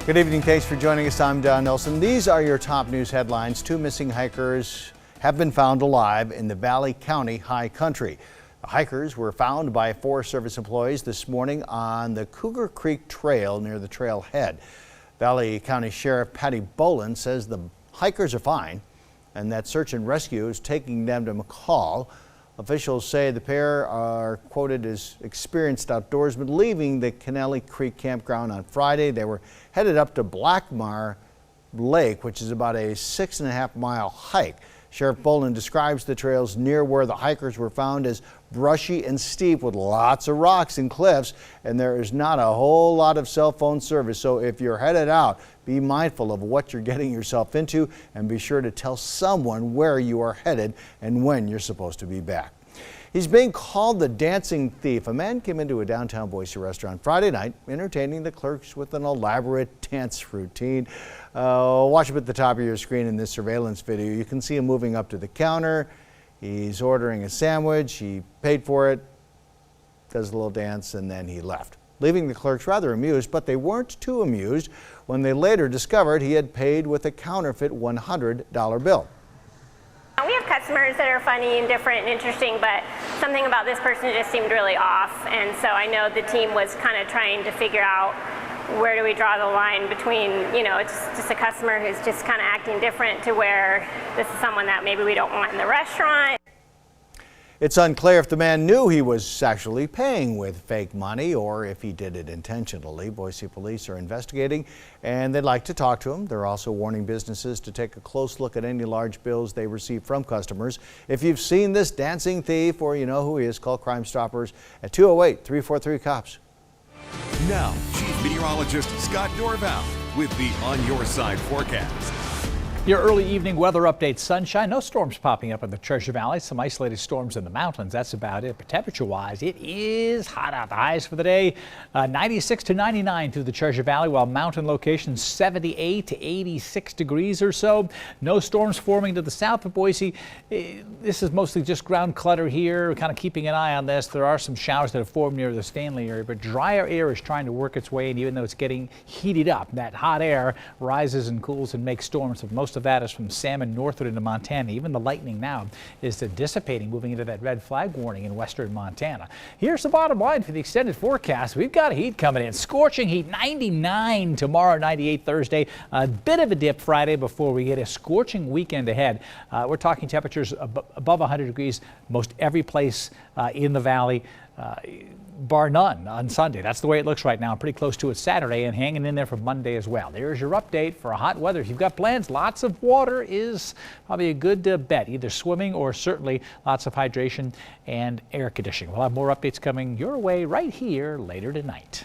Good evening. Thanks for joining us. I'm Don Nelson. These are your top news headlines. 2 missing hikers have been found alive in the Valley County high country. The hikers were found by Forest Service employees this morning on the Cougar Creek Trail near the trailhead. Valley County Sheriff Patty Boland says the hikers are fine and that search and rescue is taking them to McCall. Officials say the pair are quoted as experienced outdoorsmen leaving the Kennelly Creek campground on Friday. They were headed up to Blackmar Lake, which is about a 6.5-mile hike. Sheriff Boland describes the trails near where the hikers were found as brushy and steep with lots of rocks and cliffs, and there is not a whole lot of cell phone service. So if you're headed out, be mindful of what you're getting yourself into and be sure to tell someone where you are headed and when you're supposed to be back. He's being called the dancing thief. A man came into a downtown Boise restaurant Friday night, entertaining the clerks with an elaborate dance routine. Watch him at the top of your screen in this surveillance video. You can see him moving up to the counter. He's ordering a sandwich. He paid for it, does a little dance, and then he left, leaving the clerks rather amused. But they weren't too amused when they later discovered he had paid with a counterfeit $100 bill. We have customers that are funny and different and interesting, but something about this person just seemed really off. And so I know the team was kind of trying to figure out where do we draw the line between, it's just a customer who's just kind of acting different to where this is someone that maybe we don't want in the restaurant. It's unclear if the man knew he was actually paying with fake money or if he did it intentionally. Boise police are investigating and they'd like to talk to him. They're also warning businesses to take a close look at any large bills they receive from customers. If you've seen this dancing thief or you know who he is, call Crime Stoppers at 208-343-COPS. Now, Chief Meteorologist Scott Dorval with the On Your Side forecast. Your early evening weather update: sunshine, no storms popping up in the Treasure Valley, some isolated storms in the mountains. That's about it. But temperature wise, it is hot out. The highs for the day 96 to 99 through the Treasure Valley, while mountain locations 78 to 86 degrees or so. No storms forming to the south of Boise. This is mostly just ground clutter here. We're kind of keeping an eye on this. There are some showers that have formed near the Stanley area, but drier air is trying to work its way in. Even though it's getting heated up, that hot air rises and cools and makes storms. So most of that is from Salmon northward into Montana. Even the lightning now is dissipating, moving into that red flag warning in western Montana. Here's the bottom line for the extended forecast. We've got heat coming in. Scorching heat, 99 tomorrow, 98 Thursday. A bit of a dip Friday before we get a scorching weekend ahead. We're talking temperatures above 100 degrees most every place in the valley. Bar none on Sunday. That's the way it looks right now. Pretty close to it Saturday and hanging in there for Monday as well. There's your update for hot weather. If you've got plans, lots of water is probably a good bet. Either swimming or certainly lots of hydration and air conditioning. We'll have more updates coming your way right here later tonight.